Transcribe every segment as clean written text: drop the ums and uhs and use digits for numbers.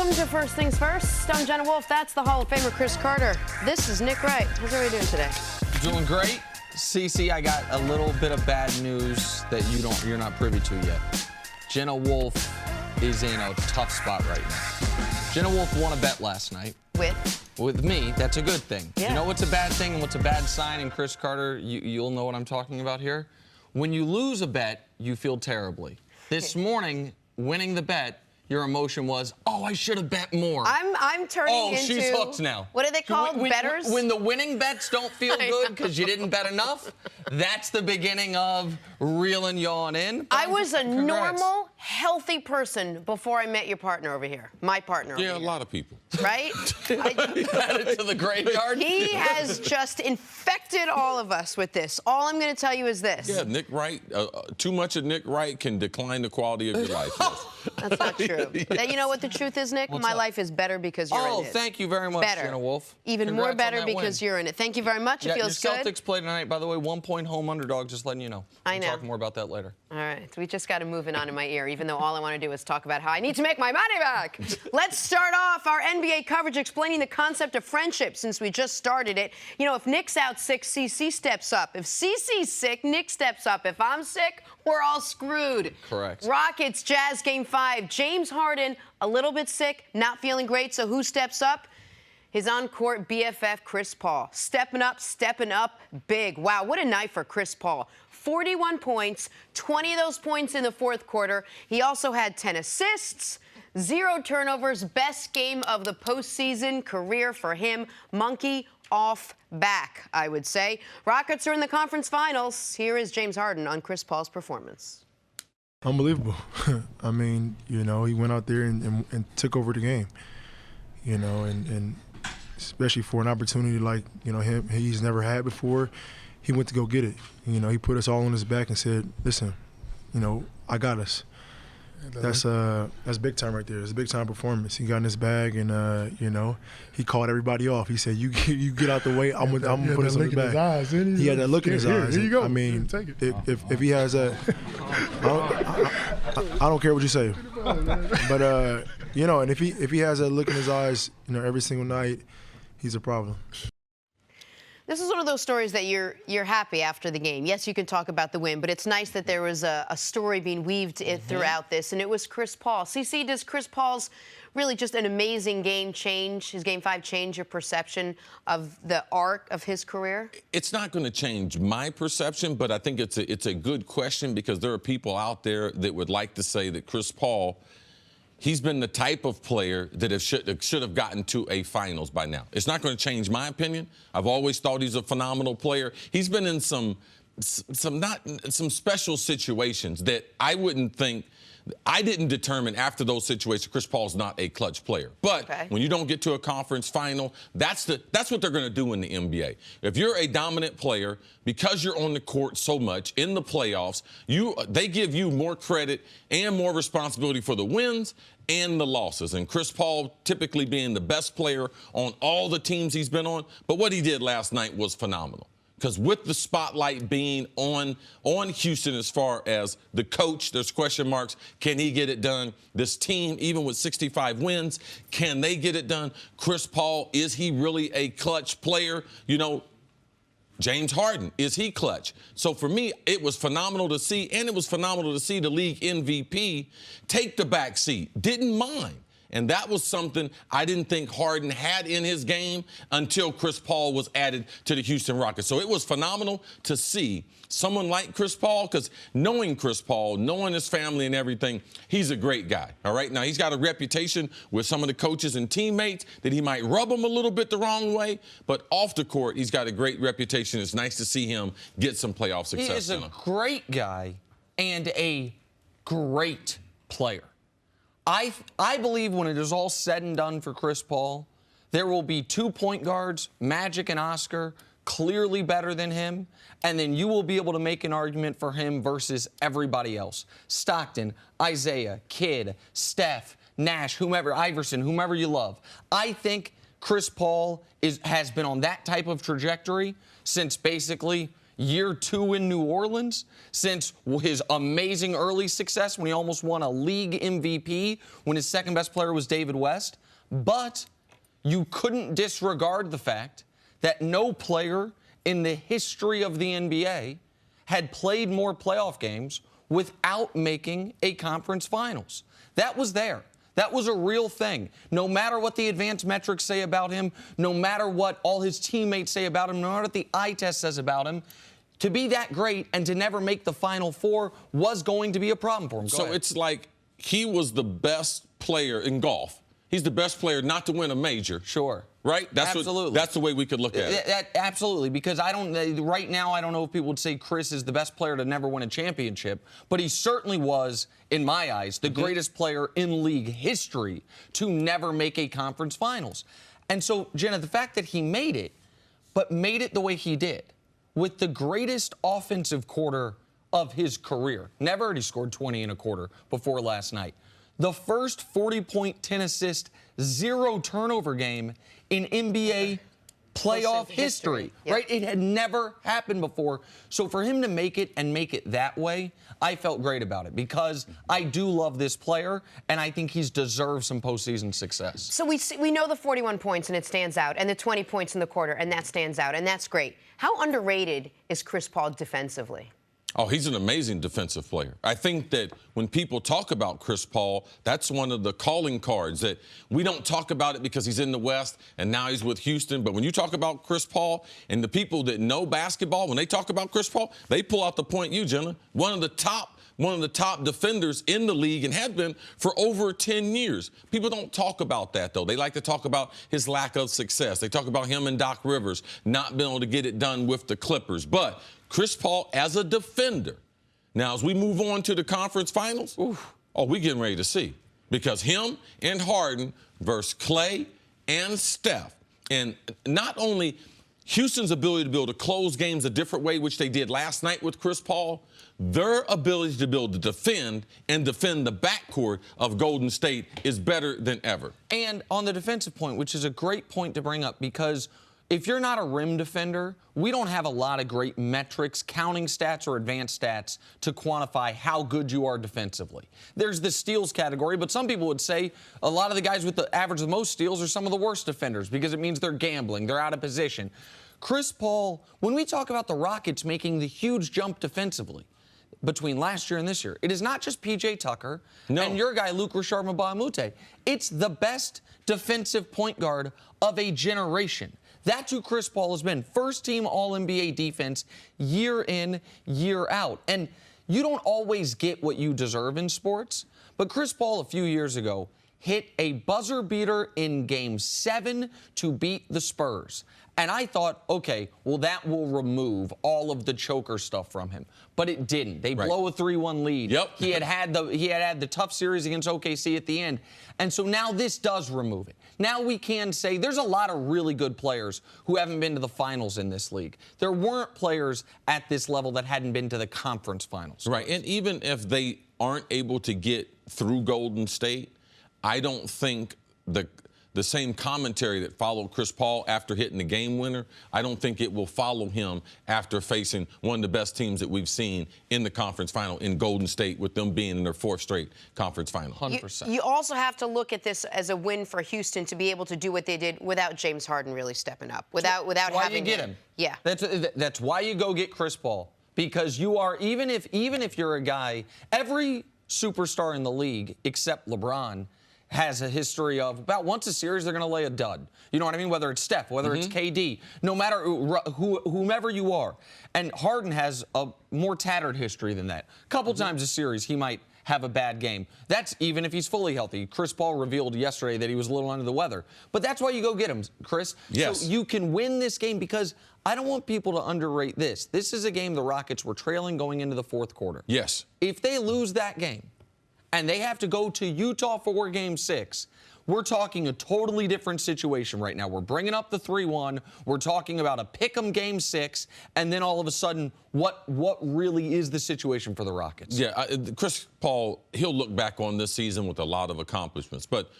Welcome to First Things First. I'm Jenna Wolfe. That's the Hall of Famer Cris Carter. This is Nick Wright. How's everybody doing today? Doing great. CC, I got a little bit of bad news that you're not privy to yet. Jenna Wolfe is in a tough spot right now. Jenna Wolfe won a bet last night. With me. That's a good thing. Yeah. You know what's a bad thing and what's a bad sign? And Cris Carter, you'll know what I'm talking about here. When you lose a bet, you feel terribly. This morning, winning the bet, your emotion was, oh, I should have bet more. I'm turning into... Oh, she's hooked now. What are they called? Betters? When the winning bets don't feel good because you didn't bet enough, that's the beginning of reeling you on in. I was a Congrats. normal, healthy person before I met your partner over here. My partner over here. Yeah, a lot of people. Right? Added to the graveyard. He has just infected all of us with this. All I'm going to tell you is this. Yeah, Nick Wright, too much of Nick Wright can decline the quality of your life. Yes. That's not true. You know what the truth is, Nick? My life is better because you're in it. Oh, thank you very much, better. Jenna Wolfe. Even Congrats more better on that because win. you're in it. Thank you very much. It feels your good. Celtics played tonight, by the way, 1-point home underdog, just letting you know. I know. We'll talk more about that later. All right, we just got to move it on in my ear, even though all I want to do is talk about how I need to make my money back. Let's start off our NBA coverage explaining the concept of friendship since we just started it. You know, if Nick's out sick, CC steps up. If CC's sick, Nick steps up. If I'm sick, we're all screwed. Correct. Rockets, Jazz, Game 5. James Harden, a little bit sick, not feeling great, so who steps up? His on-court BFF, Chris Paul. Stepping up big. Wow, what a night for Chris Paul. 41 points, 20 of those points in the fourth quarter. He also had 10 assists, 0 turnovers, best game of the postseason career for him. Monkey off back, I would say. Rockets are in the conference finals. Here is James Harden on Chris Paul's performance. Unbelievable. I mean, you know, he went out there and took over the game, you know, and especially for an opportunity like, you know, he's never had before. He went to go get it. You know, he put us all on his back and said, listen, you know, I got us. That's big time right there. It's a big time performance. He got in his bag and, you know, he called everybody off. He said, you get out the way, I'm gonna put us on his back. He had that look in his eyes. Here you go. I mean, if he has a, I don't care what you say. But, you know, and if he has that look in his eyes, you know, every single night, he's a problem. This is one of those stories that you're happy after the game. Yes, you can talk about the win, but it's nice that there was a story being weaved throughout this, and it was Chris Paul. CC, does Chris Paul's really just an amazing game change, his Game 5 change your perception of the arc of his career? It's not going to change my perception, but I think it's a good question because there are people out there that would like to say that Chris Paul, he's been the type of player that should have gotten to a finals by now. It's not going to change my opinion. I've always thought he's a phenomenal player. He's been in some special situations that I wouldn't think. I didn't determine after those situations Chris Paul's not a clutch player. But when you don't get to a conference final, that's what they're going to do in the NBA. If you're a dominant player, because you're on the court so much in the playoffs, they give you more credit and more responsibility for the wins and the losses. And Chris Paul typically being the best player on all the teams he's been on. But what he did last night was phenomenal. Because with the spotlight being on Houston as far as the coach, there's question marks. Can he get it done? This team, even with 65 wins, can they get it done? Chris Paul, is he really a clutch player? You know, James Harden, is he clutch? So for me, it was phenomenal to see, and it was phenomenal to see the league MVP take the back seat. Didn't mind. And that was something I didn't think Harden had in his game until Chris Paul was added to the Houston Rockets. So it was phenomenal to see someone like Chris Paul, because knowing Chris Paul, knowing his family and everything, he's a great guy, all right? Now, he's got a reputation with some of the coaches and teammates that he might rub them a little bit the wrong way, but off the court, he's got a great reputation. It's nice to see him get some playoff success. He is a great guy and a great player. I believe when it is all said and done for Chris Paul, there will be 2 point guards, Magic and Oscar, clearly better than him, and then you will be able to make an argument for him versus everybody else. Stockton, Isaiah, Kidd, Steph, Nash, whomever, Iverson, whomever you love. I think Chris Paul has been on that type of trajectory since basically year 2 in New Orleans, since his amazing early success when he almost won a league MVP when his second best player was David West. But you couldn't disregard the fact that no player in the history of the NBA had played more playoff games without making a conference finals. That was there. That was a real thing. No matter what the advanced metrics say about him, no matter what all his teammates say about him, no matter what the eye test says about him, to be that great and to never make the Final Four was going to be a problem for him. So it's like he was the best player in golf. He's the best player not to win a major. Sure. Right? Absolutely. That's the way we could look at it. Absolutely, because right now I don't know if people would say Cris is the best player to never win a championship, but he certainly was, in my eyes, the greatest player in league history to never make a conference finals. And so, Jenna, the fact that he made it, but made it the way he did, with the greatest offensive quarter of his career. Never had he scored 20 in a quarter before last night. The first 40-point, 10-assist, 0 turnover game in NBA playoff history, right? It had never happened before. So for him to make it and make it that way, I felt great about it because I do love this player, and I think he's deserved some postseason success. So we know the 41 points, and it stands out, and the 20 points in the quarter, and that stands out, and that's great. How underrated is Chris Paul defensively? Oh, he's an amazing defensive player. I think that when people talk about Chris Paul, that's one of the calling cards that we don't talk about it because he's in the West and now he's with Houston. But when you talk about Chris Paul and the people that know basketball, when they talk about Chris Paul, they pull out the point you, Jenna. One of the top defenders in the league and had been for over 10 years. People don't talk about that, though. They like to talk about his lack of success. They talk about him and Doc Rivers not being able to get it done with the Clippers. But Chris Paul as a defender. Now, as we move on to the conference finals, we're getting ready to see. Because him and Harden versus Clay and Steph. And not only Houston's ability to be able to close games a different way, which they did last night with Chris Paul, their ability to be able to defend the backcourt of Golden State is better than ever. And on the defensive point, which is a great point to bring up, because if you're not a rim defender, we don't have a lot of great metrics, counting stats or advanced stats to quantify how good you are defensively. There's the steals category, but some people would say a lot of the guys with the average of the most steals are some of the worst defenders because it means they're gambling, they're out of position. Chris Paul, when we talk about the Rockets making the huge jump defensively between last year and this year, it is not just P.J. Tucker and your guy, Luc Richard Mbah-a-Moute. It's the best defensive point guard of a generation. That's who Chris Paul has been. First-team All-NBA defense year in, year out. And you don't always get what you deserve in sports, but Chris Paul a few years ago hit a buzzer beater in Game 7 to beat the Spurs. And I thought, okay, well, that will remove all of the choker stuff from him. But it didn't. They blow a 3-1 lead. Yep. He had the tough series against OKC at the end. And so now this does remove it. Now we can say there's a lot of really good players who haven't been to the finals in this league. There weren't players at this level that hadn't been to the conference finals. Right. And even if they aren't able to get through Golden State, I don't think the same commentary that followed Chris Paul after hitting the game winner, I don't think it will follow him after facing one of the best teams that we've seen in the conference final in Golden State, with them being in their 4th straight conference final. 100%. You also have to look at this as a win for Houston to be able to do what they did without James Harden really stepping up, without why having you get him. Yeah. That's why you go get Chris Paul, because you are, even if you're a guy, every superstar in the league except LeBron has a history of about once a series they're going to lay a dud. You know what I mean? Whether it's Steph, whether it's KD, no matter whomever you are. And Harden has a more tattered history than that. A couple times a series he might have a bad game. That's even if he's fully healthy. Chris Paul revealed yesterday that he was a little under the weather. But that's why you go get him, Chris. Yes. So you can win this game, because I don't want people to underrate this. This is a game the Rockets were trailing going into the 4th quarter. Yes. If they lose that game, and they have to go to Utah for Game 6, we're talking a totally different situation right now. We're bringing up the 3-1. We're talking about a pick'em Game 6, and then all of a sudden, what really is the situation for the Rockets? Yeah, Chris Paul, he'll look back on this season with a lot of accomplishments. But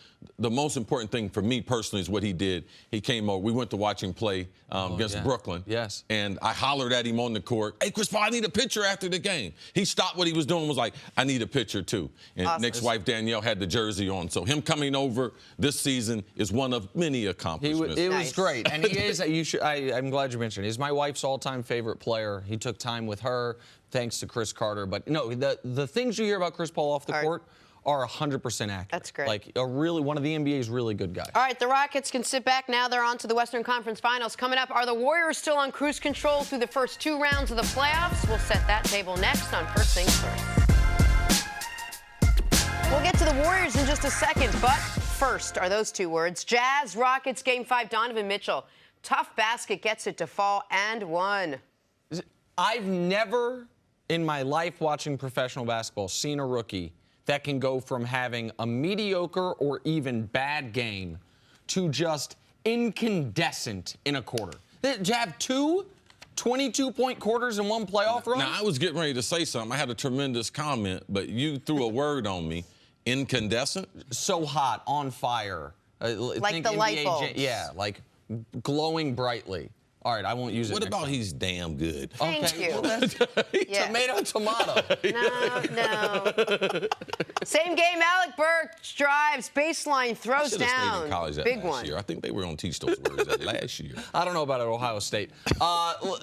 the most important thing for me personally is what he did. He came over. We went to watch him play against Brooklyn. Yes. And I hollered at him on the court, "Hey, Chris Paul, I need a picture after the game." He stopped what he was doing and was like, "I need a picture too." And awesome. Nick's wife, Danielle, had the jersey on. So him coming over this season is one of many accomplishments. It was great. And he is, I'm glad you mentioned it. He's my wife's all-time favorite player. He took time with her, thanks to Chris Carter. But no, the things you hear about Chris Paul off the court are 100% accurate. That's great. Like one of the NBA's really good guys. All right, the Rockets can sit back now. They're on to the Western Conference Finals. Coming up, are the Warriors still on cruise control through the first 2 rounds of the playoffs? We'll set that table next on First Things First. We'll get to the Warriors in just a second, but first are those 2 words. Jazz Rockets Game 5, Donovan Mitchell. Tough basket gets it to fall and one. I've never in my life watching professional basketball seen a rookie that can go from having a mediocre or even bad game to just incandescent in a quarter. Did you have 2 22-point quarters in one playoff run? Now, I was getting ready to say something. I had a tremendous comment, but you threw a word on me. Incandescent? So hot, on fire. Like the light bulbs. Yeah, like glowing brightly. All right, I won't use it. What next about time. he's damn good? Thank you. Yeah. Tomato. No. Same game, Alec Burks drives, baseline, throws down. In college that Big last one. year. I think they were going to teach those words that last year. I don't know about it, Ohio State.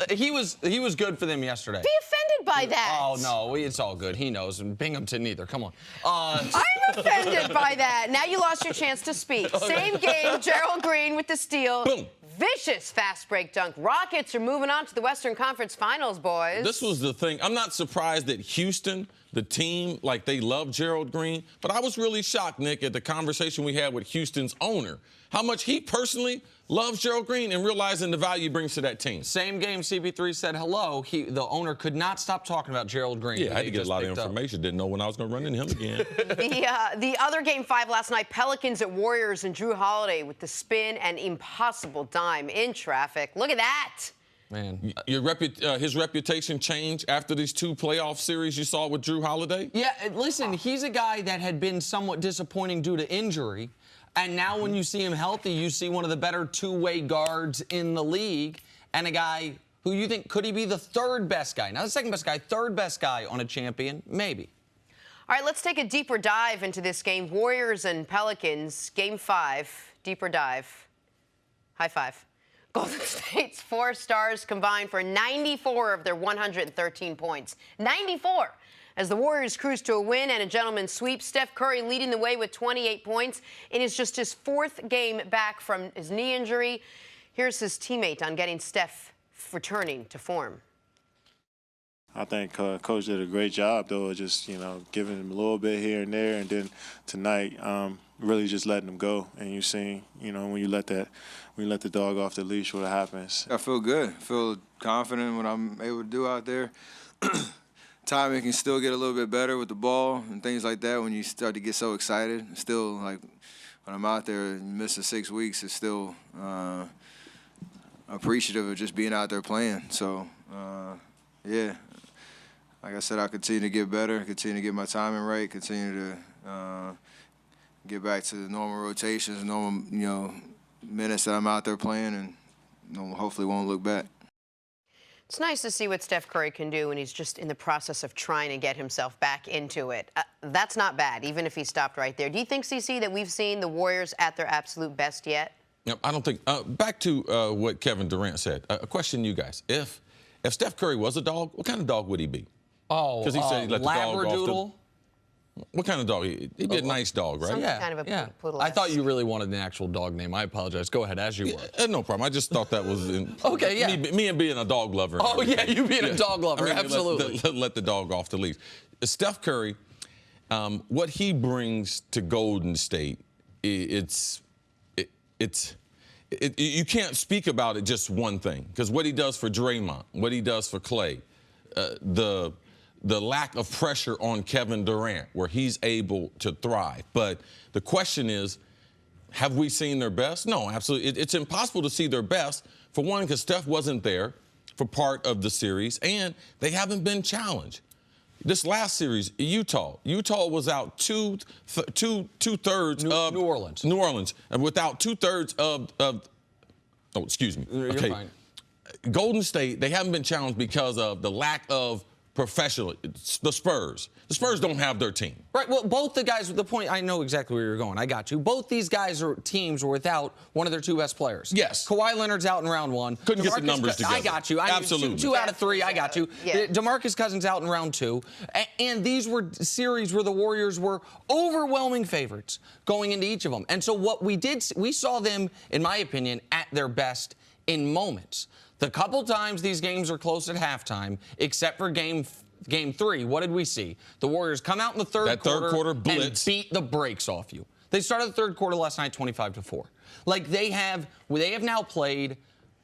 He was good for them yesterday. Be offended by that. Oh, no, it's all good. He knows. And Binghamton neither. Come on. I'm offended by that. Now you lost your chance to speak. Same game, Gerald Green with the steal. Boom. Vicious fast break dunk. Rockets are moving on to the Western Conference Finals, boys. This was the thing. I'm not surprised that Houston, the team, like they love Gerald Green, but I was really shocked, Nick, at the conversation we had with Houston's owner, how much he personally loves Gerald Green and realizing the value he brings to that team. Same game, CP3 said hello. The owner could not stop talking about Gerald Green. Yeah, I had to get a lot of information. Didn't know when I was going to run into him again. The other Game 5 last night, Pelicans at Warriors, and Drew Holiday with the spin and impossible dime in traffic. Look at that. Man. His reputation changed after these 2 playoff series you saw with Drew Holiday? Yeah, listen, he's a guy that had been somewhat disappointing due to injury. And now when you see him healthy, you see one of the better 2-way guards in the league and a guy who you think, could he be the 3rd best guy? Not the 2nd best guy, 3rd best guy on a champion? Maybe. All right, let's take a deeper dive into this game. Warriors and Pelicans, Game 5, deeper dive. High five. Golden State's 4 stars combined for 94 of their 113 points. 94! As the Warriors cruise to a win and a gentleman's sweep, Steph Curry leading the way with 28 points. It is just his 4th game back from his knee injury. Here's his teammate on getting Steph returning to form. I think Coach did a great job, though, just, giving him a little bit here and there. And then tonight, really just letting him go. And you see, when you let the dog off the leash, what happens. I feel good. I feel confident what I'm able to do out there. Timing can still get a little bit better with the ball and things like that when you start to get so excited. Still, like, when I'm out there and missing 6 weeks, it's still appreciative of just being out there playing. So, yeah, like I said, I continue to get better, continue to get my timing right, continue to get back to the normal rotations, normal, minutes that I'm out there playing, and hopefully won't look back. It's nice to see what Steph Curry can do when he's just in the process of trying to get himself back into it. That's not bad, even if he stopped right there. Do you think, CC, that we've seen the Warriors at their absolute best yet? No, I don't think. Back to what Kevin Durant said. A question to you guys. If Steph Curry was a dog, what kind of dog would he be? Oh, because he said he let the dog off the... What kind of dog? He'd be a nice dog, right? Some kind of a poodle. I thought you really wanted an actual dog name. I apologize. Go ahead, as you were. No problem. I just thought that was okay. Yeah. Me and being a dog lover. Oh yeah, you being a dog lover, absolutely. Let the dog off the leash. Steph Curry, what he brings to Golden State, you can't speak about it just one thing, because what he does for Draymond, what he does for Clay, the lack of pressure on Kevin Durant, where he's able to thrive. But the question is, have we seen their best? No, absolutely. It's impossible to see their best, for one, because Steph wasn't there for part of the series, and they haven't been challenged. This last series, Utah was out two-thirds of New Orleans. New Orleans, and without two-thirds of oh, excuse me. You're okay. fine. Golden State, they haven't been challenged because of the lack of professional. The Spurs. The Spurs don't have their team. Right. Well, both the guys, the point, I know exactly where you're going. I got you. Both these guys are teams were without one of their two best players. Yes. Kawhi Leonard's out in round one. Couldn't get the numbers together. I got you. Absolutely. Two out of three. I got you. Yeah. DeMarcus Cousins out in round two. And these were series where the Warriors were overwhelming favorites going into each of them. And so what we saw them, in my opinion, at their best in moments. The couple times these games are close at halftime, except for game three, what did we see? The Warriors come out in the third quarter blitz and beat the brakes off you. They started the third quarter last night 25-4. Like they have now played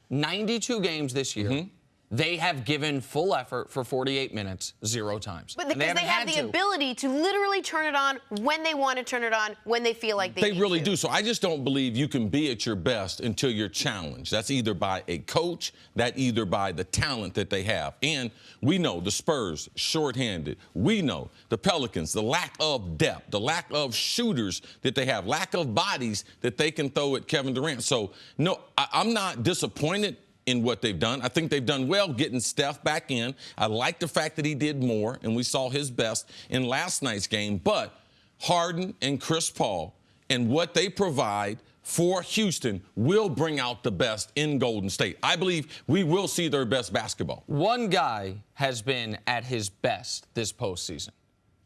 92 games this year. Mm-hmm. They have given full effort for 48 minutes, 0 times. But because they have the ability to literally turn it on when they want to turn it on, when they feel like they need really to. do. So I just don't believe you can be at your best until you're challenged. That's either by a coach, either by the talent that they have. And we know the Spurs, shorthanded. We know the Pelicans, the lack of depth, the lack of shooters that they have, lack of bodies that they can throw at Kevin Durant. So, no, I'm not disappointed in what they've done. I think they've done well getting Steph back in. I like the fact that he did more, and we saw his best in last night's game. But Harden and Chris Paul and what they provide for Houston will bring out the best in Golden State. I believe we will see their best basketball. One guy has been at his best this postseason,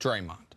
Draymond.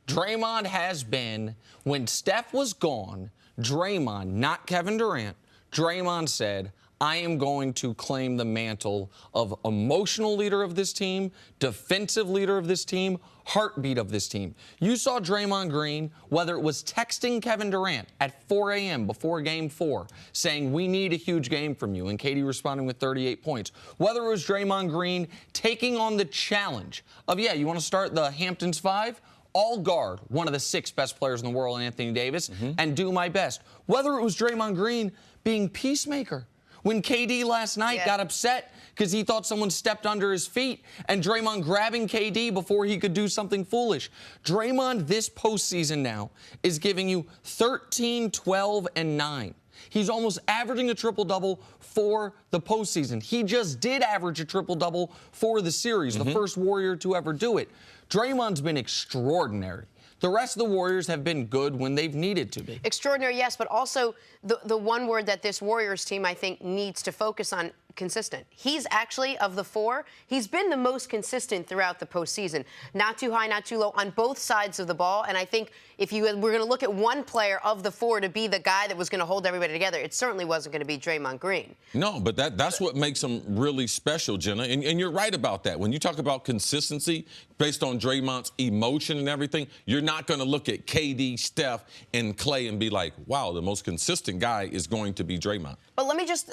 Draymond has been, when Steph was gone, Draymond, not Kevin Durant, Draymond said, I am going to claim the mantle of emotional leader of this team, defensive leader of this team, heartbeat of this team. You saw Draymond Green, whether it was texting Kevin Durant at 4 a.m. before Game 4, saying, we need a huge game from you, and KD responding with 38 points. Whether it was Draymond Green taking on the challenge of, yeah, you want to start the Hamptons 5? I'll guard one of the 6 best players in the world, Anthony Davis, and do my best. Whether it was Draymond Green being peacemaker, when KD last night got upset because he thought someone stepped under his feet, and Draymond grabbing KD before he could do something foolish. Draymond this postseason now is giving you 13, 12, and 9. He's almost averaging a triple-double for the postseason. He just did average a triple-double for the series, the first Warrior to ever do it. Draymond's been extraordinary. The rest of the Warriors have been good when they've needed to be. Extraordinary, yes, but also the one word that this Warriors team, I think, needs to focus on, consistent. He's actually, of the 4, he's been the most consistent throughout the postseason. Not too high, not too low, on both sides of the ball. And I think if we're going to look at one player of the 4 to be the guy that was going to hold everybody together, it certainly wasn't going to be Draymond Green. No, but that's what makes him really special, Jenna. And you're right about that. When you talk about consistency based on Draymond's emotion and everything, you're not going to look at KD, Steph, and Clay and be like, wow, the most consistent guy is going to be Draymond. But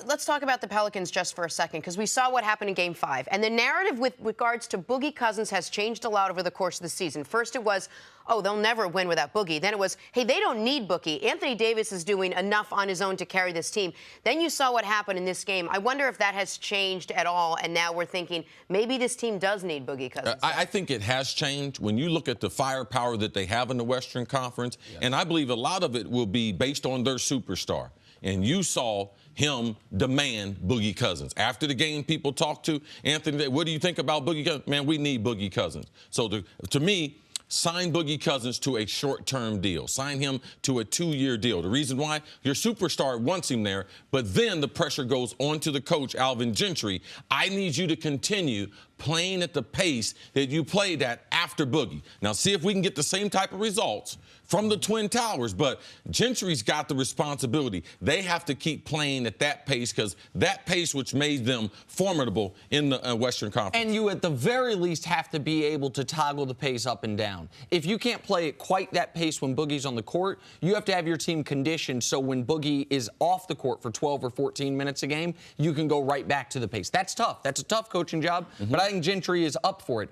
let's talk about the Pelicans just for a second, because we saw what happened in Game 5. And the narrative with regards to Boogie Cousins has changed a lot over the course of the season. First it was, oh, they'll never win without Boogie. Then it was, hey, they don't need Boogie. Anthony Davis is doing enough on his own to carry this team. Then you saw what happened in this game. I wonder if that has changed at all, and now we're thinking maybe this team does need Boogie Cousins. I think it has changed when you look at the firepower that they have in the Western Conference, and I believe a lot of it will be based on their superstar. And you saw him demand Boogie Cousins. After the game, people talked to Anthony, what do you think about Boogie Cousins? Man, we need Boogie Cousins. So to me, sign Boogie Cousins to a short-term deal. Sign him to a 2-year deal. The reason why, your superstar wants him there, but then the pressure goes on to the coach, Alvin Gentry. I need you to continue playing at the pace that you played at after Boogie. Now, see if we can get the same type of results from the Twin Towers, but Gentry's got the responsibility. They have to keep playing at that pace, because that pace which made them formidable in the Western Conference. And you, at the very least, have to be able to toggle the pace up and down. If you can't play at quite that pace when Boogie's on the court, you have to have your team conditioned so when Boogie is off the court for 12 or 14 minutes a game, you can go right back to the pace. That's tough. That's a tough coaching job, but I think Gentry is up for it.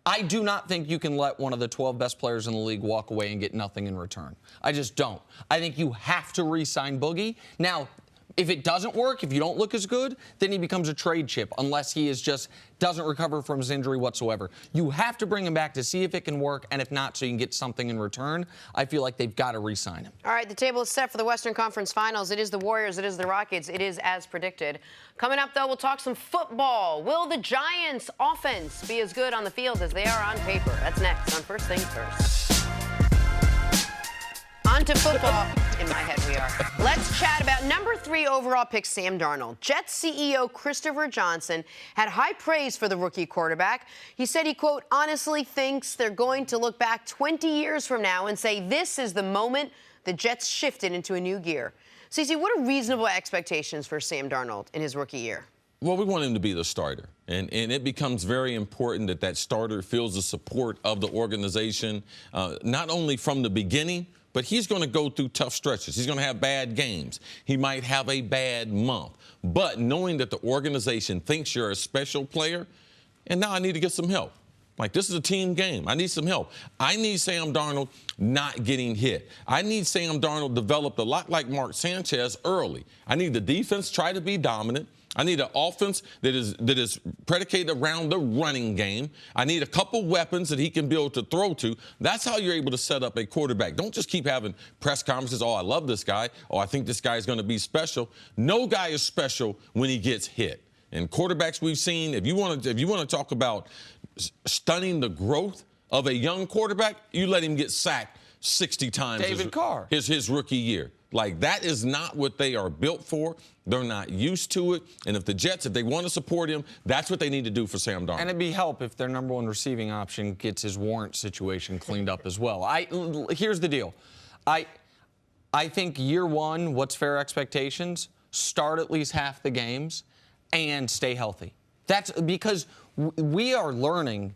I do not think you can let one of the 12 best players in the league walk away and get nothing in return. I just don't. I think you have to re-sign Boogie. Now, If it doesn't work, if you don't look as good, then he becomes a trade chip unless he is just doesn't recover from his injury whatsoever. You have to bring him back to see if it can work, and if not, so you can get something in return. I feel like they've got to re-sign him. All right, the table is set for the Western Conference Finals. It is the Warriors, it is the Rockets, it is as predicted. Coming up, though, we'll talk some football. Will the Giants' offense be as good on the field as they are on paper? That's next on First Things First. On to football. In my head, we are. Let's chat about number 3 overall pick, Sam Darnold. Jets CEO Christopher Johnson had high praise for the rookie quarterback. He said he, quote, honestly thinks they're going to look back 20 years from now and say this is the moment the Jets shifted into a new gear. Cece, what are reasonable expectations for Sam Darnold in his rookie year? Well, we want him to be the starter. And it becomes very important that that starter feels the support of the organization, not only from the beginning, but he's going to go through tough stretches. He's going to have bad games. He might have a bad month. But knowing that the organization thinks you're a special player, and now I need to get some help. Like, this is a team game. I need some help. I need Sam Darnold not getting hit. I need Sam Darnold developed a lot like Mark Sanchez early. I need the defense try to be dominant. I need an offense that is predicated around the running game. I need a couple weapons that he can be able to throw to. That's how you're able to set up a quarterback. Don't just keep having press conferences, oh, I love this guy, oh, I think this guy is going to be special. No guy is special when he gets hit. And quarterbacks we've seen, if you want to talk about stunning the growth of a young quarterback, you let him get sacked 60 times David Carr. his rookie year. Like, that is not what they are built for. They're not used to it. And if the Jets, if they want to support him, that's what they need to do for Sam Darnold. And it'd be help if their number 1 receiving option gets his warrant situation cleaned up as well. Here's the deal. I think year 1, what's fair expectations? Start at least half the games and stay healthy. That's because we are learning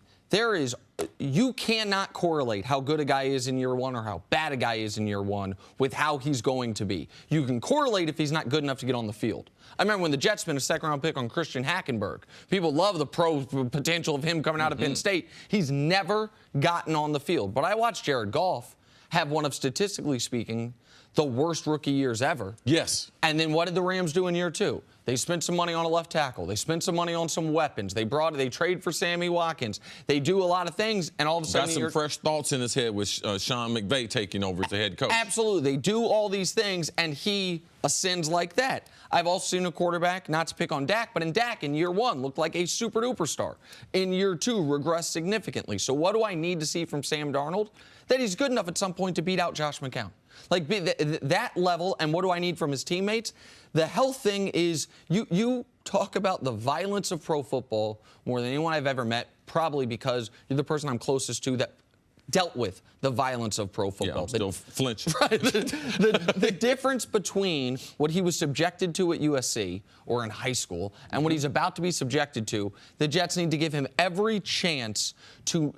you cannot correlate how good a guy is in year 1 or how bad a guy is in year 1 with how he's going to be. You can correlate if he's not good enough to get on the field. I remember when the Jets spent a second-round pick on Christian Hackenberg. People love the pro potential of him coming out of Penn State. He's never gotten on the field. But I watched Jared Goff have one of, statistically speaking, the worst rookie years ever. Yes. And then what did the Rams do in year 2? They spent some money on a left tackle. They spent some money on some weapons. They trade for Sammy Watkins. They do a lot of things, and all of a sudden... Got some fresh thoughts in his head with Sean McVay taking over as the head coach. Absolutely. They do all these things, and he ascends like that. I've also seen a quarterback, not to pick on Dak, but in Dak in year 1 looked like a super-duper star. In year 2, regressed significantly. So what do I need to see from Sam Darnold? That he's good enough at some point to beat out Josh McCown. Like, that level, and what do I need from his teammates? The health thing is, you talk about the violence of pro football more than anyone I've ever met, probably because you're the person I'm closest to that dealt with the violence of pro football. Yeah, I'm still flinching. Right. The difference between what he was subjected to at USC or in high school and what he's about to be subjected to, the Jets need to give him every chance to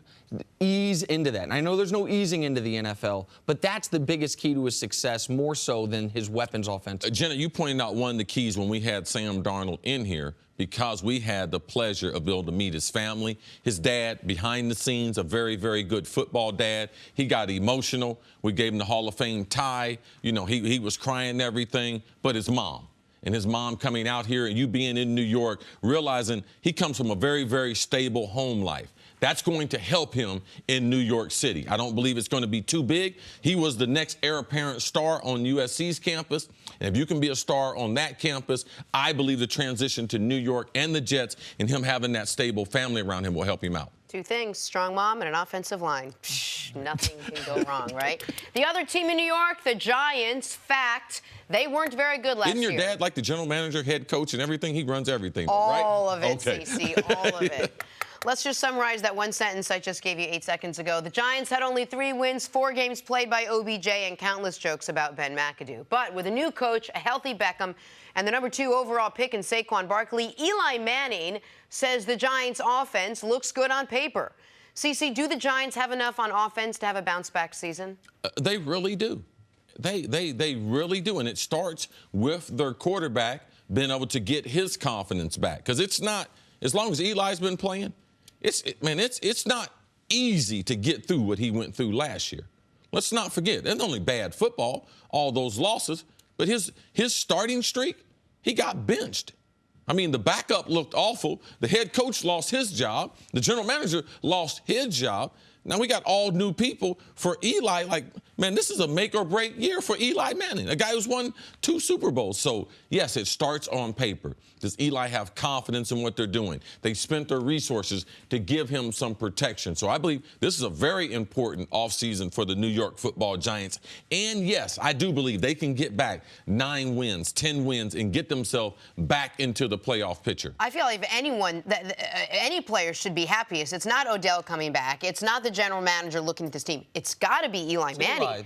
ease into that. And I know there's no easing into the NFL, but that's the biggest key to his success, more so than his weapons offense. Jenna, you pointed out one of the keys when we had Sam Darnold in here, because we had the pleasure of being able to meet his family. His dad, behind the scenes, a very, very good football dad. He got emotional. We gave him the Hall of Fame tie. You know, he was crying and everything. But his mom, and his mom coming out here and you being in New York, realizing he comes from a very, very stable home life. That's going to help him in New York City. I don't believe it's going to be too big. He was the next heir apparent star on USC's campus. And if you can be a star on that campus, I believe the transition to New York and the Jets and him having that stable family around him will help him out. 2 things, strong mom and an offensive line. Psh, nothing can go wrong, right? The other team in New York, the Giants, fact, they weren't very good last year. Isn't your dad like the general manager, head coach, and everything? He runs everything, all right? Of it, okay. Cece, all of it. Let's just summarize that one sentence I just gave you 8 seconds ago. The Giants had only 3 wins, 4 games played by OBJ, and countless jokes about Ben McAdoo. But with a new coach, a healthy Beckham, and the number 2 overall pick in Saquon Barkley, Eli Manning says the Giants' offense looks good on paper. CeCe, do the Giants have enough on offense to have a bounce-back season? They really do. They really do. And it starts with their quarterback being able to get his confidence back. Because it's not, as long as Eli's been playing, it's not easy to get through what he went through last year. Let's not forget, it's only bad football, all those losses, but his starting streak he got benched. I mean, the backup looked awful. The head coach lost his job. The general manager lost his job. Now we got all new people for Eli. Like, man, this is a make or break year for Eli Manning, a guy who's won 2 Super Bowls. So, yes, it starts on paper. Does Eli have confidence in what they're doing? They spent their resources to give him some protection. So I believe this is a very important offseason for the New York Football Giants. And, yes, I do believe they can get back 9 wins, 10 wins, and get themselves back into the playoff picture. I feel like if any player should be happiest, it's not Odell coming back. It's not the general manager looking at this team. It's got to be Eli Manning.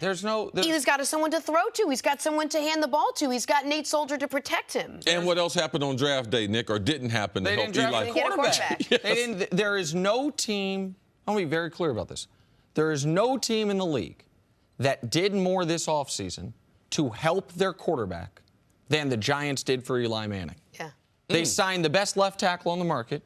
He's got someone to throw to. He's got someone to hand the ball to. He's got Nate Soldier to protect him. And what else happened on draft day, Nick, or didn't happen to help Eli? Quarterback. Yes. There is no team, I want to be very clear about this. There is no team in the league that did more this offseason to help their quarterback than the Giants did for Eli Manning. Yeah. They signed the best left tackle on the market.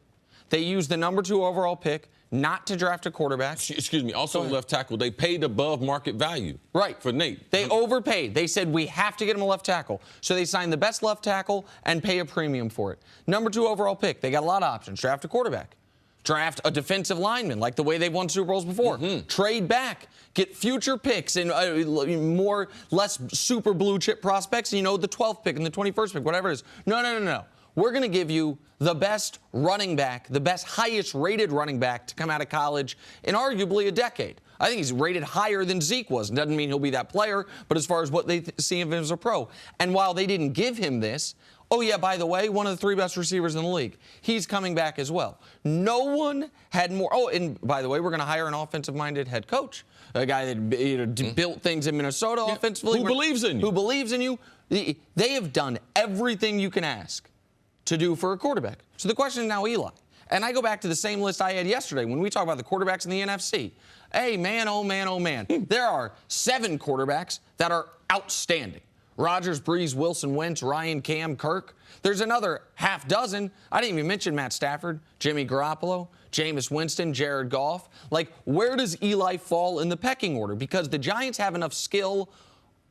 They used the number 2 overall pick not to draft a quarterback. Excuse me. Also, left tackle, they paid above market value. Right. For Nate. They overpaid. They said, we have to get him a left tackle. So they signed the best left tackle and pay a premium for it. Number 2 overall pick. They got a lot of options. Draft a quarterback. Draft a defensive lineman, like the way they've won Super Bowls before. Trade back. Get future picks and less super blue chip prospects. The 12th pick and the 21st pick, whatever it is. No. We're going to give you the best running back, the best highest rated running back to come out of college in arguably a decade. I think he's rated higher than Zeke was. Doesn't mean he'll be that player, but as far as what they see of him as a pro. And while they didn't give him this, oh, yeah, by the way, one of the 3 best receivers in the league. He's coming back as well. No one had more. Oh, and by the way, we're going to hire an offensive-minded head coach, a guy that built things in Minnesota offensively. Who believes in you. Who believes in you. They have done everything you can ask to do for a quarterback. So the question is now Eli. And I go back to the same list I had yesterday when we talk about the quarterbacks in the NFC. Hey, man, oh, man, oh, man. There are 7 quarterbacks that are outstanding. Rodgers, Breeze, Wilson, Wentz, Ryan, Cam, Kirk. There's another half dozen. I didn't even mention Matt Stafford, Jimmy Garoppolo, Jameis Winston, Jared Goff. Like, where does Eli fall in the pecking order? Because the Giants have enough skill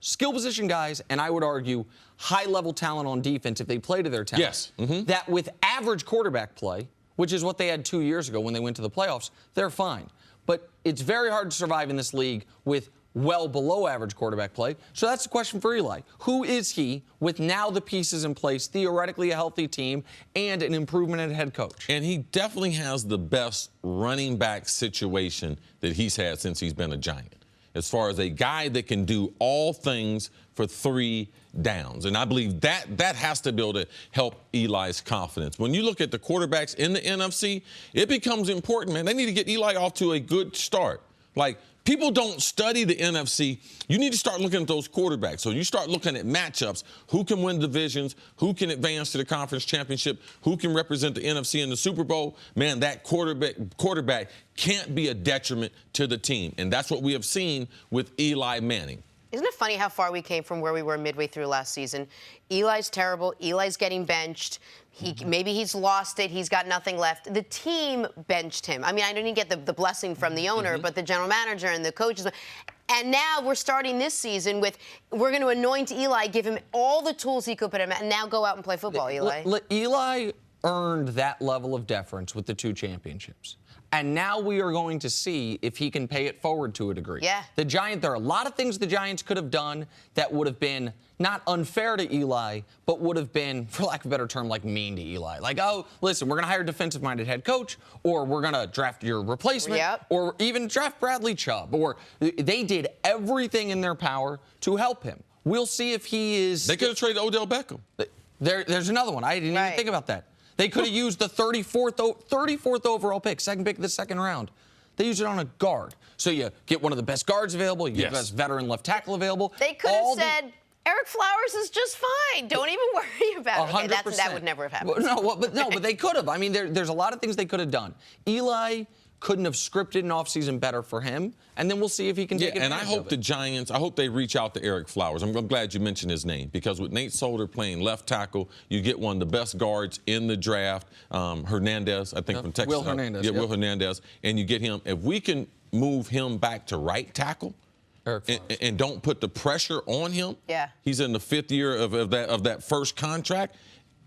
position guys, and I would argue high-level talent on defense if they play to their talent. Yes. That with average quarterback play, which is what they had 2 years ago when they went to the playoffs, they're fine. But it's very hard to survive in this league with well below average quarterback play. So that's the question for Eli. Who is he with now the pieces in place, theoretically a healthy team, and an improvement at head coach? And he definitely has the best running back situation that he's had since he's been a Giant, as far as a guy that can do all things for 3 downs. And I believe that has to be able to help Eli's confidence. When you look at the quarterbacks in the NFC, it becomes important, man. They need to get Eli off to a good start. Like, people don't study the NFC. You need to start looking at those quarterbacks. So you start looking at matchups. Who can win divisions? Who can advance to the conference championship? Who can represent the NFC in the Super Bowl? Man, that quarterback can't be a detriment to the team. And that's what we have seen with Eli Manning. Isn't it funny how far we came from where we were midway through last season? Eli's terrible. Eli's getting benched. Maybe he's lost it. He's got nothing left. The team benched him. I mean, I didn't get the blessing from the owner, but the general manager and the coaches. And now we're starting this season with, we're going to anoint Eli, give him all the tools he could put him at, and now go out and play football, Eli. Eli earned that level of deference with the 2 championships. And now we are going to see if he can pay it forward to a degree. Yeah. There are a lot of things the Giants could have done that would have been not unfair to Eli, but would have been, for lack of a better term, like mean to Eli. Like, oh, listen, we're going to hire a defensive-minded head coach, or we're going to draft your replacement, or even draft Bradley Chubb. Or they did everything in their power to help him. We'll see if he is. They could have traded Odell Beckham. There's another one. I didn't even think about that. They could have used the 34th overall pick, 2nd pick of the 2nd round. They used it on a guard. So you get one of the best guards available, you get the best veteran left tackle available. They could have said, Eric Flowers is just fine. Don't even worry about it. Okay, that would never have happened. But they could have. I mean, there's a lot of things they could have done. Eli couldn't have scripted an offseason better for him, and then we'll see if he can take advantage of it. And I hope the Giants, I hope they reach out to Eric Flowers. I'm glad you mentioned his name, because with Nate Solder playing left tackle, you get one of the best guards in the draft, Hernandez, I think from Texas. Will Hernandez. Will Hernandez, and you get him. If we can move him back to right tackle, and don't put the pressure on him. Yeah. He's in the 5th year of that first contract.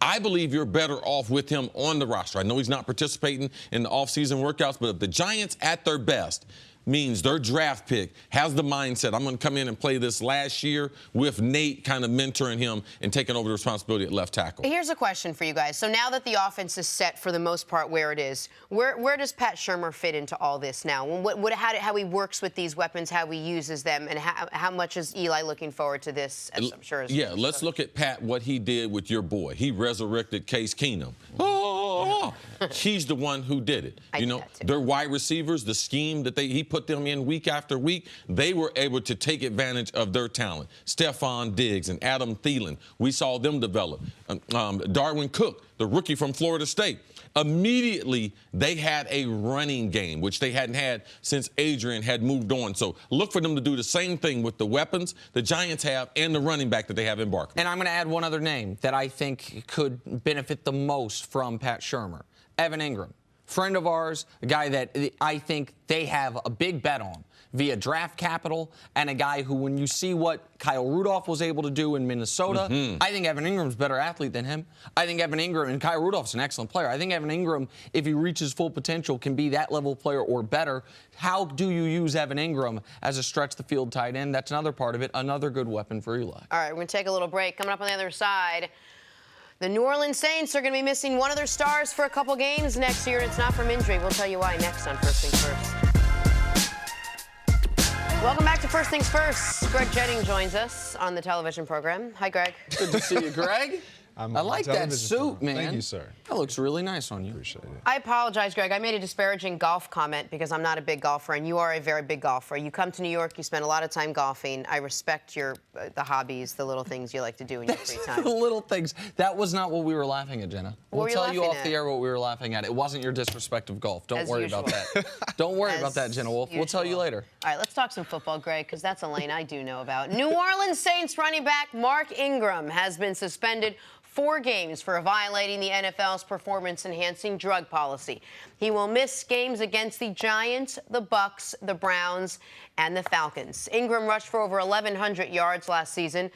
I believe you're better off with him on the roster. I know he's not participating in the offseason workouts, but if the Giants at their best means their draft pick has the mindset, I'm going to come in and play this last year with Nate kind of mentoring him and taking over the responsibility at left tackle. Here's a question for you guys. So now that the offense is set for the most part where it is, where does Pat Shurmur fit into all this now? How he works with these weapons, how he uses them, and how much is Eli looking forward to this? As I'm sure. Let's look at Pat, what he did with your boy. He resurrected Case Keenum. Oh, he's the one who did it. You know, their wide receivers, the scheme that he put them in week after week, they were able to take advantage of their talent. Stephon Diggs and Adam Thielen, we saw them develop. Darwin Cook, the rookie from Florida State. Immediately, they had a running game, which they hadn't had since Adrian had moved on. So look for them to do the same thing with the weapons the Giants have and the running back that they have in Barkley. And I'm going to add one other name that I think could benefit the most from Pat Shurmur. Evan Ingram, friend of ours, a guy that I think they have a big bet on via draft capital, and a guy who, when you see what Kyle Rudolph was able to do in Minnesota, I think Evan Ingram's a better athlete than him. I think Evan Ingram, and Kyle Rudolph's an excellent player. I think Evan Ingram, if he reaches full potential, can be that level player or better. How do you use Evan Ingram as a stretch-the-field tight end? That's another part of it, another good weapon for Eli. All right, we're going to take a little break. Coming up on the other side, the New Orleans Saints are going to be missing one of their stars for a couple games next year, and it's not from injury. We'll tell you why next on First Things First. Welcome back to First Things First. Greg Jennings joins us on the television program. Hi, Greg. Good to see you, Greg. I like that suit, man. Thank you, sir. That looks really nice on you. Appreciate it. I apologize, Greg. I made a disparaging golf comment because I'm not a big golfer, and you are a very big golfer. You come to New York, you spend a lot of time golfing. I respect the hobbies, the little things you like to do in your free time. The little things. That was not what we were laughing at, Jenna. We'll tell you off the air what we were laughing at. It wasn't your disrespect of golf. Don't worry about that. Don't worry about that, Jenna Wolfe. We'll tell you later. All right, let's talk some football, Greg, because that's a lane I do know about. New Orleans Saints running back Mark Ingram has been suspended 4 games for violating the NFL's performance-enhancing drug policy. He will miss games against the Giants, the Bucs, the Browns, and the Falcons. Ingram rushed for over 1,100 yards last season.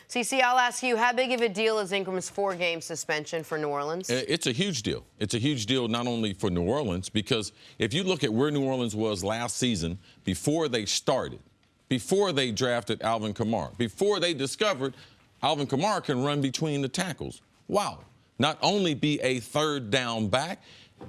CC, I'll ask you, how big of a deal is Ingram's 4-game suspension for New Orleans? It's a huge deal. It's a huge deal not only for New Orleans, because if you look at where New Orleans was last season, before they started, before they drafted Alvin Kamara, before they discovered Alvin Kamara can run between the tackles. Wow. Not only be a third down back,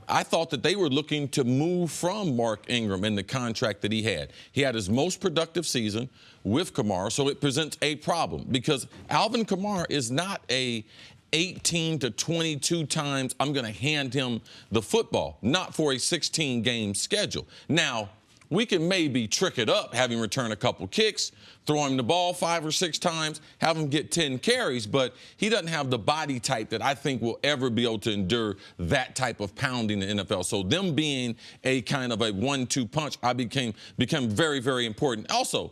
I thought that they were looking to move from Mark Ingram in the contract that he had. He had his most productive season with Kamara, so it presents a problem because Alvin Kamara is not a 18 to 22 times I'm going to hand him the football, not for a 16-game schedule. Now, we can maybe trick it up, have him return a couple kicks, throw him the ball 5 or 6 times, have him get 10 carries, but he doesn't have the body type that I think will ever be able to endure that type of pounding in the NFL. So them being a kind of a 1-2 punch, I became very, very important. Also,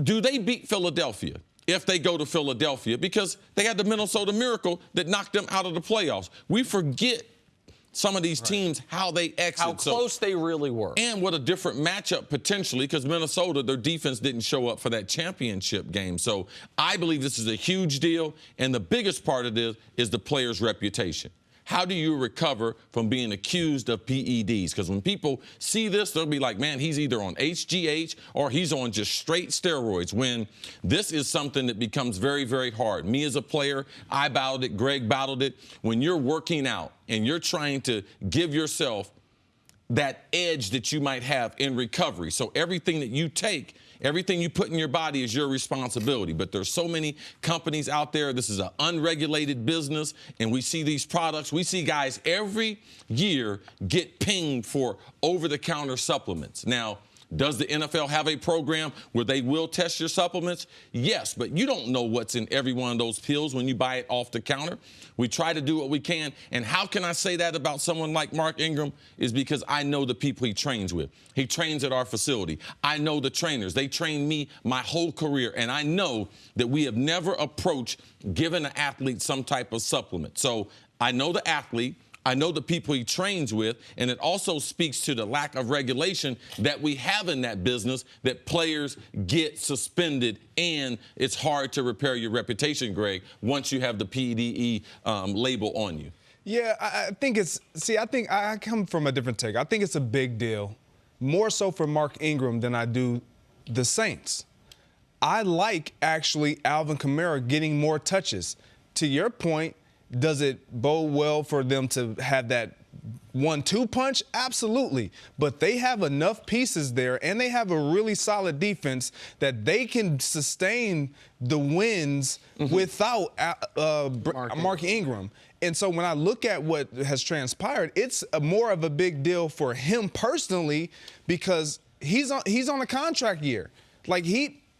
do they beat Philadelphia if they go to Philadelphia? Because they had the Minnesota Miracle that knocked them out of the playoffs. We forget some of these teams, how they exit. How close they really were. And what a different matchup potentially, because Minnesota, their defense didn't show up for that championship game. So I believe this is a huge deal, and the biggest part of this is the player's reputation. How do you recover from being accused of PEDs? Because when people see this, they'll be like, man, he's either on HGH or he's on just straight steroids. When this is something that becomes very, very hard. Me as a player, I battled it. Greg battled it. When you're working out and you're trying to give yourself that edge that you might have in recovery. So everything that you take, everything you put in your body is your responsibility. But there's so many companies out there. This is an unregulated business, and we see these products. We see guys every year get pinged for over-the-counter supplements. Now, does the NFL have a program where they will test your supplements? Yes, but you don't know what's in every one of those pills when you buy it off the counter. We try to do what we can. And how can I say that about someone like Mark Ingram? Is because I know the people he trains with. He trains at our facility. I know the trainers. They trained me my whole career. And I know that we have never approached giving an athlete some type of supplement. So I know the athlete. I know the people he trains with, and it also speaks to the lack of regulation that we have in that business, that players get suspended, and it's hard to repair your reputation, Greg, once you have the PDE label on you. Yeah, I think it's – see, I think I come from a different take. I think it's a big deal, more so for Mark Ingram than I do the Saints. I like, actually, Alvin Kamara getting more touches. To your point, does it bode well for them to have that 1-2 punch? Absolutely. But they have enough pieces there, and they have a really solid defense that they can sustain the wins without Mark Ingram. And so when I look at what has transpired, it's more of a big deal for him personally because he's on a contract year. Like,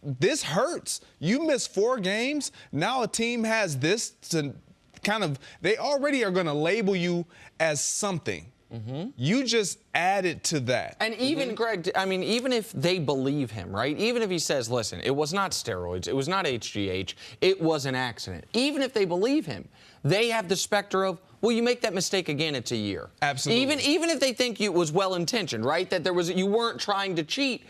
this hurts. You miss 4 games. Now a team has this to kind of, they already are going to label you as something. You just added to that. And even, Greg, I mean, even if they believe him, right? Even if he says, listen, it was not steroids, it was not HGH, it was an accident. Even if they believe him, they have the specter of, well, you make that mistake again, it's a year. Absolutely. Even if they think it was well-intentioned, right? That you weren't trying to cheat.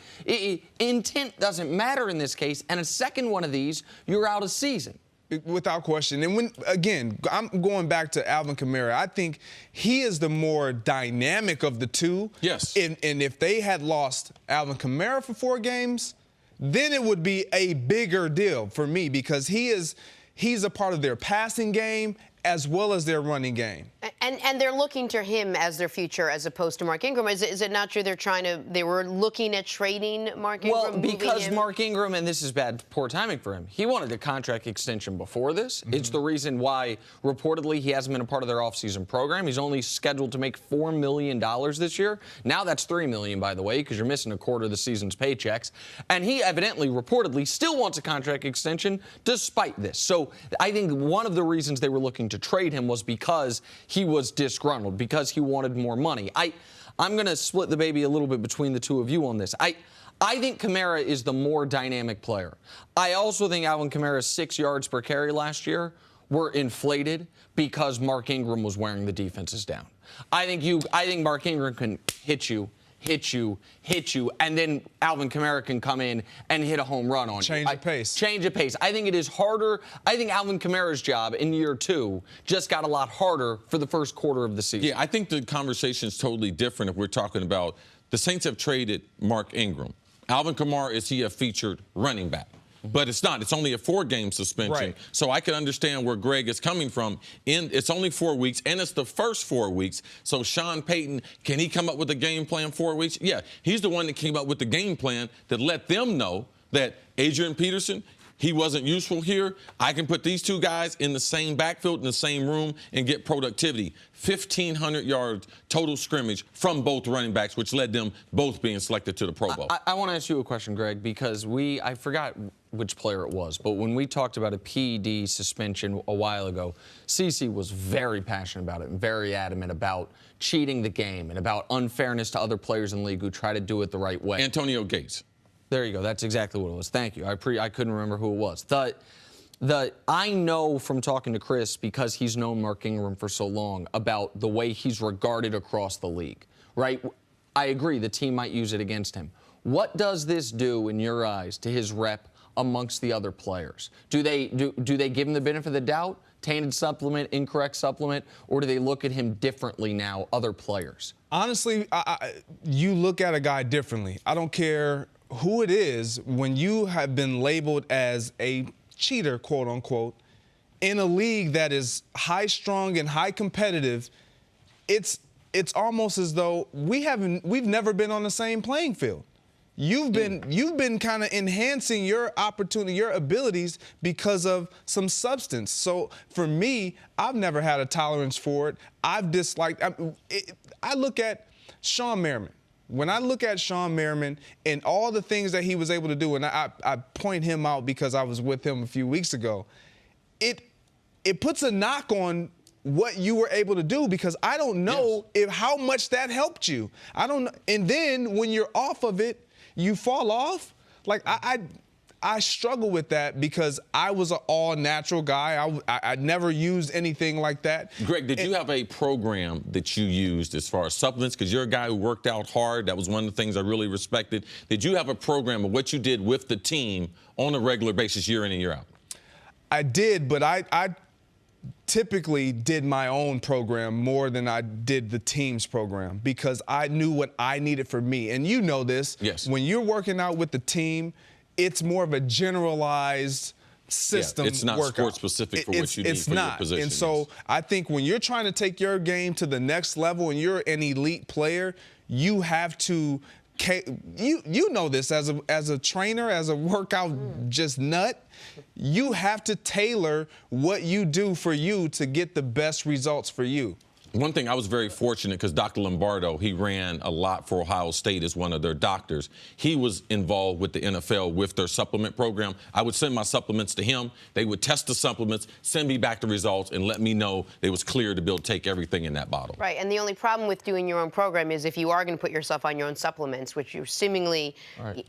Intent doesn't matter in this case. And a second one of these, you're out of season. Without question. And again, I'm going back to Alvin Kamara. I think he is the more dynamic of the two. Yes. And if they had lost Alvin Kamara for 4 games, then it would be a bigger deal for me because he's a part of their passing game as well as their running game. And they're looking to him as their future as opposed to Mark Ingram. Is it not true they were looking at trading Mark Ingram? Well, because Mark Ingram, and this is poor timing for him, he wanted a contract extension before this. It's the reason why, reportedly, he hasn't been a part of their offseason program. He's only scheduled to make $4 million this year. Now that's $3 million, by the way, because you're missing a quarter of the season's paychecks. And he evidently, reportedly, still wants a contract extension despite this. So I think one of the reasons they were looking to trade him was because he was disgruntled, because he wanted more money. I'm going to split the baby a little bit between the two of you on this. I think Kamara is the more dynamic player. I also think Alvin Kamara's 6 yards per carry last year were inflated because Mark Ingram was wearing the defenses down. I think Mark Ingram can hit you, and then Alvin Kamara can come in and hit a home run on you. Change of pace. Change of pace. I think it is harder. I think Alvin Kamara's job in year 2 just got a lot harder for the first quarter of the season. Yeah, I think the conversation is totally different if we're talking about the Saints have traded Mark Ingram. Alvin Kamara, is he a featured running back? But it's not. It's only a 4-game suspension. Right. So I can understand where Greg is coming from. It's only 4 weeks, and it's the first 4 weeks. So Sean Payton, can he come up with a game plan 4 weeks? Yeah, he's the one that came up with the game plan that let them know that Adrian Peterson, he wasn't useful here. I can put these 2 guys in the same backfield, in the same room, and get productivity. 1,500 yards total scrimmage from both running backs, which led them both being selected to the Pro Bowl. I want to ask you a question, Greg, because I forgot which player it was, but when we talked about a PED suspension a while ago, CeCe was very passionate about it and very adamant about cheating the game and about unfairness to other players in the league who try to do it the right way. Antonio Gates. There you go. That's exactly what it was. Thank you. I couldn't remember who it was. I know from talking to Cris, because he's known Mark Ingram for so long, about the way he's regarded across the league, right? I agree the team might use it against him. What does this do, in your eyes, to his rep amongst the other players? Do they give him the benefit of the doubt, tainted supplement, incorrect supplement, or do they look at him differently now, other players? Honestly, you look at a guy differently. I don't care who it is. When you have been labeled as a cheater, quote unquote, in a league that is high-strung and high competitive, it's almost as though we've never been on the same playing field. You've been kind of enhancing your opportunity, your abilities because of some substance. So for me, I've never had a tolerance for it. I've disliked. I look at Sean Merriman. When I look at Sean Merriman and all the things that he was able to do, and I point him out because I was with him a few weeks ago, it puts a knock on what you were able to do, because I don't know how much that helped you. I don't know. And then when you're off of it, you fall off. Like I struggle with that because I was an all-natural guy. I never used anything like that. Greg, did you have a program that you used as far as supplements? Because you're a guy who worked out hard. That was one of the things I really respected. Did you have a program of what you did with the team on a regular basis, year in and year out? I did, but I typically did my own program more than I did the team's program because I knew what I needed for me. And you know this. Yes. When you're working out with the team, it's more of a generalized system. It's not sport specific for what you need for your position. And so I think when you're trying to take your game to the next level and you're an elite player, you have to. You know this as a trainer, as a workout just nut. You have to tailor what you do for you to get the best results for you. One thing, I was very fortunate because Dr. Lombardo, he ran a lot for Ohio State as one of their doctors. He was involved with the NFL with their supplement program. I would send my supplements to him. They would test the supplements, send me back the results, and let me know it was clear to be able to take everything in that bottle. Right, and the only problem with doing your own program is if you are going to put yourself on your own supplements, which you're seemingly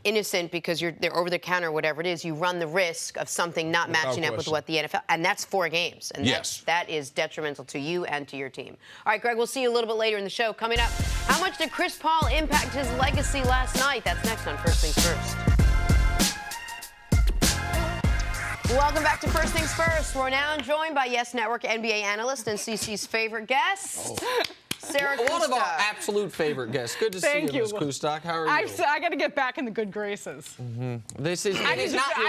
innocent because they're over the counter or whatever it is, you run the risk of something not matching up with what the NFL, and that's 4 games. And that is detrimental to you and to your team. All right, Greg, we'll see you a little bit later in the show. Coming up, how much did Chris Paul impact his legacy last night? That's next on First Things First. Welcome back to First Things First. We're now joined by Yes Network NBA analyst and CC's favorite guest, Sarah Kustok. One of our absolute favorite guests. Good to see you, Ms. Kustok. How are you? I got to get back in the good graces. This is I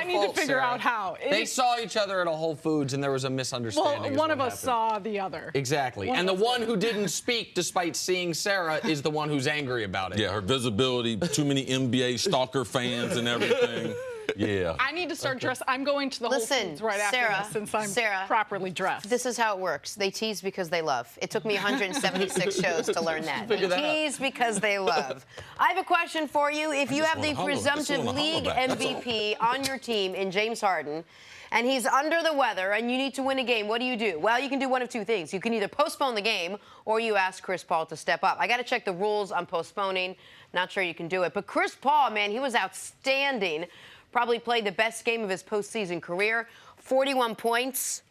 need to figure out how. They saw each other at a Whole Foods, and there was a misunderstanding. Well, one of us saw the other. Exactly. And the one who didn't speak despite seeing Sarah is the one who's angry about it. Yeah, her visibility, too many NBA stalker fans and everything. Yeah. I need to start dressing. I'm going to the Whole Foods right after this since I'm properly dressed. This is how it works. They tease because they love. It took me 176 shows to learn that. They tease because they love. I have a question for you. If you have the presumptive league MVP on your team in James Harden, and he's under the weather and you need to win a game, what do you do? Well, you can do one of 2 things. You can either postpone the game or you ask Chris Paul to step up. I got to check the rules on postponing. Not sure you can do it. But Chris Paul, man, he was outstanding. Probably played the best game of his postseason career. 41 points,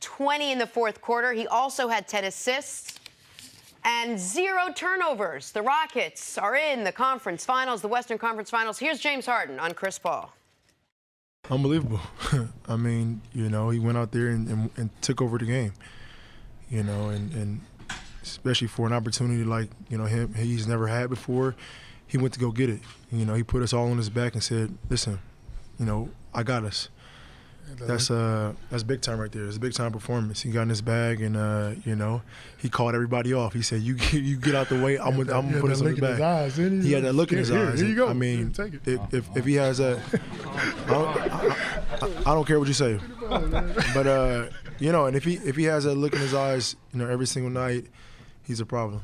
20 in the 4th quarter. He also had 10 assists and 0 turnovers. The Rockets are in the conference finals, the Western Conference Finals. Here's James Harden on Chris Paul. Unbelievable. I mean, you know, he went out there and took over the game, you know, and especially for an opportunity like, you know, he's never had before. He went to go get it. You know, he put us all on his back and said, listen, you know, I got us. That's big time right there. It's a big time performance. He got in his bag and, you know, he called everybody off. He said, you get out the way, I'm going to put us in his bag. He had that look in his eyes. Here you go. I mean, if he has a I don't care what you say. But, you know, and if he has a look in his eyes, you know, every single night, he's a problem.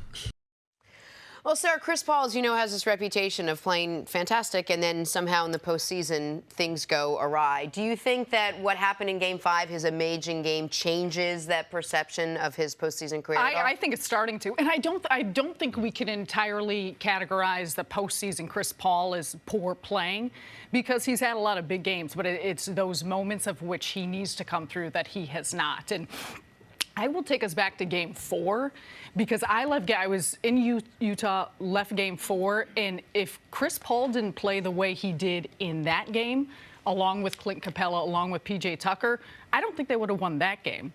Well, Sarah, Chris Paul, as you know, has this reputation of playing fantastic, and then somehow in the postseason things go awry. Do you think that what happened in Game 5, his amazing game, changes that perception of his postseason career? I think it's starting to, and I don't think we can entirely categorize the postseason Chris Paul as poor playing, because he's had a lot of big games, but it's those moments of which he needs to come through that he has not. And I will take us back to Game 4 because I was in Utah, left Game 4, and if Chris Paul didn't play the way he did in that game, along with Clint Capella, along with P.J. Tucker, I don't think they would have won that game.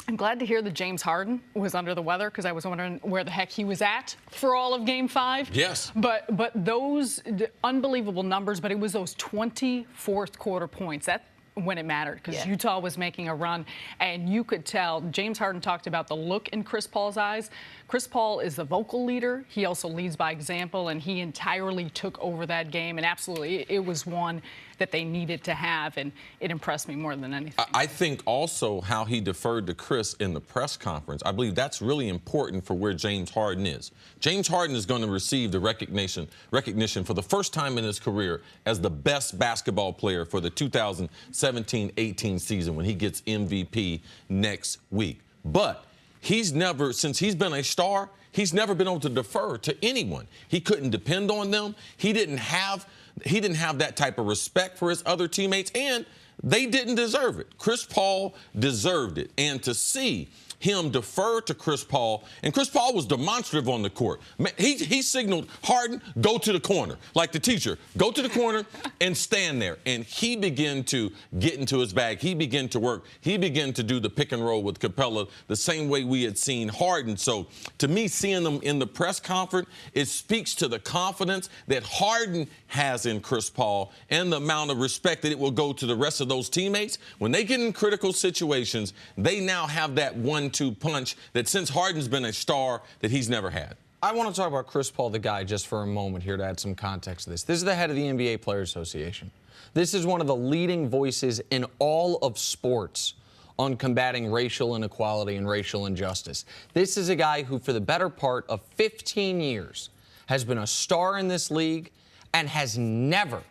I'm glad to hear that James Harden was under the weather because I was wondering where the heck he was at for all of Game 5. Yes. But those unbelievable numbers, but it was those 20 fourth quarter points. That when it mattered because Utah was making a run, and you could tell. James Harden talked about the look in Chris Paul's eyes. Chris Paul is the vocal leader. He also leads by example, and he entirely took over that game, and absolutely it was one that they needed to have, and it impressed me more than anything. I think also how he deferred to Chris in the press conference. I believe that's really important for where James Harden is. James Harden is going to receive the recognition for the first time in his career as the best basketball player for the 2017-18 season when he gets MVP next week. But he's never, since he's been a star, he's never been able to defer to anyone. He couldn't depend on them. He didn't have that type of respect for his other teammates, and they didn't deserve it. Chris Paul deserved it. And to see him defer to Chris Paul, and Chris Paul was demonstrative on the court. He signaled, Harden, go to the corner. Like the teacher, go to the corner and stand there. And he began to get into his bag. He began to work. He began to do the pick and roll with Capella the same way we had seen Harden. So to me, seeing them in the press conference, it speaks to the confidence that Harden has in Chris Paul and the amount of respect that it will go to the rest of those teammates. When they get in critical situations, they now have that 1-2 punch that since Harden's been a star that he's never had. I want to talk about Chris Paul, the guy, just for a moment here to add some context to this. This is the head of the NBA Players Association. This is one of the leading voices in all of sports on combating racial inequality and racial injustice. This is a guy who, for the better part of 15 years, has been a star in this league and has never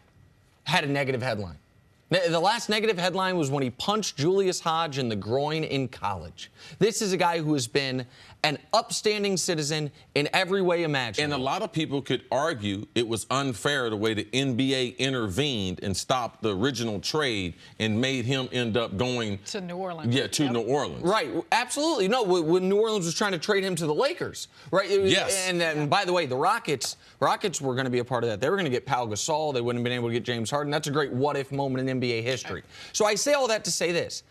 had a negative headline. The last negative headline was when he punched Julius Hodge in the groin in college. This is a guy who has been an upstanding citizen in every way imaginable. And a lot of people could argue it was unfair the way the NBA intervened and stopped the original trade and made him end up going to New Orleans. Yeah, to New Orleans. Right, absolutely. No, when New Orleans was trying to trade him to the Lakers, right? Yes. And by the way, the Rockets were going to be a part of that. They were going to get Pau Gasol. They wouldn't have been able to get James Harden. That's a great what-if moment in NBA history. So I say all that to say this.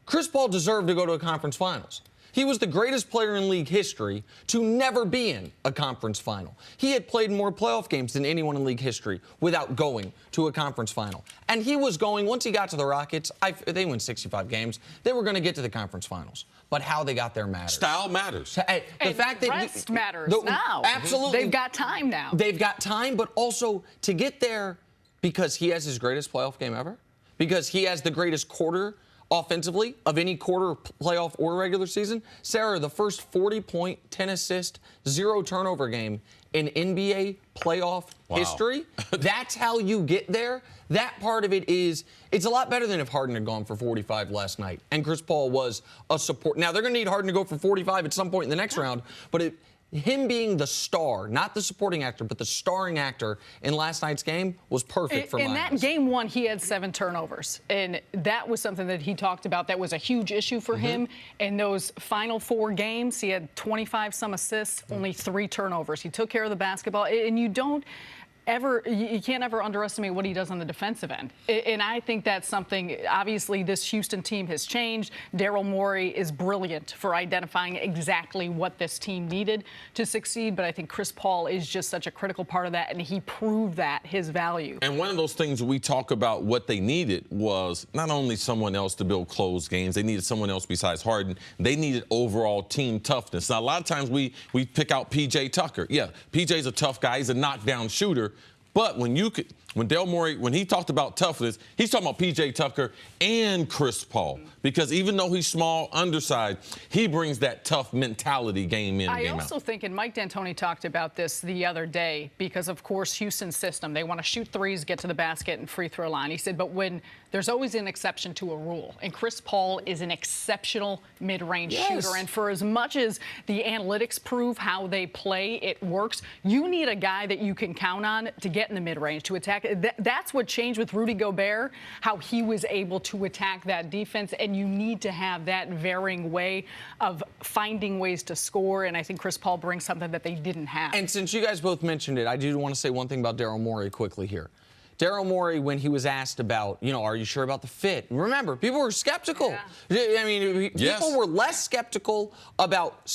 Chris Paul deserved to go to a conference finals. He was the greatest player in league history to never be in a conference final. He had played more playoff games than anyone in league history without going to a conference final. And he was going, once he got to the Rockets, they win 65 games, they were going to get to the conference finals. But how they got there matters. Style matters. The fact that rest matters now. Absolutely. They've got time now. They've got time, but also to get there because he has his greatest playoff game ever, because he has the greatest quarter offensively of any quarter, playoff or regular season. Sarah, the first 40-point, 10-assist, 0-turnover game in NBA playoff history. That's how you get there. That part of it is, it's a lot better than if Harden had gone for 45 last night and Chris Paul was a support. Now, they're going to need Harden to go for 45 at some point in the next round, but him being the star, not the supporting actor, but the starring actor in last night's game was perfect for my eyes. In that game one, he had 7 turnovers, and that was something that he talked about. That was a huge issue for him. In those final 4 games, he had 25-some assists, only 3 turnovers. He took care of the basketball, and you can't ever underestimate what he does on the defensive end. And I think that's something, obviously, this Houston team has changed. Daryl Morey is brilliant for identifying exactly what this team needed to succeed. But I think Chris Paul is just such a critical part of that, and he proved that, his value. And one of those things we talk about what they needed was not only someone else to build close games, they needed someone else besides Harden. They needed overall team toughness. Now, a lot of times we pick out P.J. Tucker. Yeah, P.J.'s a tough guy. He's a knockdown shooter. But when Daryl Morey, when he talked about toughness, he's talking about P.J. Tucker and Chris Paul. Because even though he's small, undersized, he brings that tough mentality game in, game out. I also think, and Mike D'Antoni talked about this the other day, because, of course, Houston's system, they want to shoot threes, get to the basket, and free throw line. He said, but when there's always an exception to a rule, and Chris Paul is an exceptional mid-range shooter. And for as much as the analytics prove how they play, it works, you need a guy that you can count on to get in the mid-range, to attack. That's what changed with Rudy Gobert, how he was able to attack that defense. And you need to have that varying way of finding ways to score. And I think Chris Paul brings something that they didn't have. And since you guys both mentioned it, I do want to say one thing about Daryl Morey quickly here. Daryl Morey, when he was asked about, are you sure about the fit? Remember, people were skeptical. Yeah. I mean, people were less skeptical about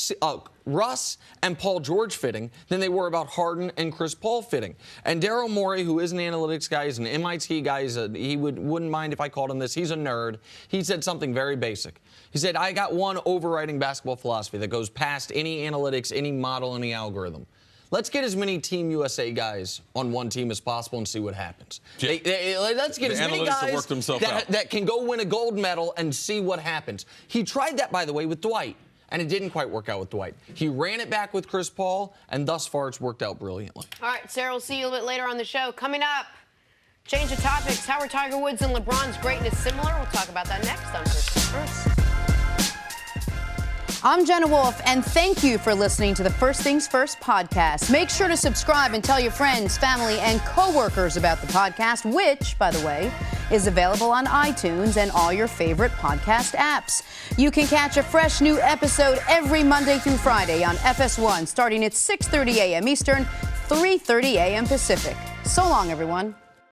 Russ and Paul George fitting than they were about Harden and Chris Paul fitting. And Daryl Morey, who is an analytics guy, is an MIT guy, he wouldn't mind if I called him this. He's a nerd. He said something very basic. He said, I got one overriding basketball philosophy that goes past any analytics, any model, any algorithm. Let's get as many Team USA guys on one team as possible and see what happens. Yeah. Let's get as many guys that can go win a gold medal and see what happens. He tried that, by the way, with Dwight, and it didn't quite work out with Dwight. He ran it back with Chris Paul, and thus far it's worked out brilliantly. All right, Sarah, we'll see you a little bit later on the show. Coming up, change of topics. How are Tiger Woods and LeBron's greatness similar? We'll talk about that next on Christmas First. I'm Jenna Wolfe, and thank you for listening to the First Things First podcast. Make sure to subscribe and tell your friends, family, and coworkers about the podcast, which, by the way, is available on iTunes and all your favorite podcast apps. You can catch a fresh new episode every Monday through Friday on FS1, starting at 6:30 a.m. Eastern, 3:30 a.m. Pacific. So long, everyone.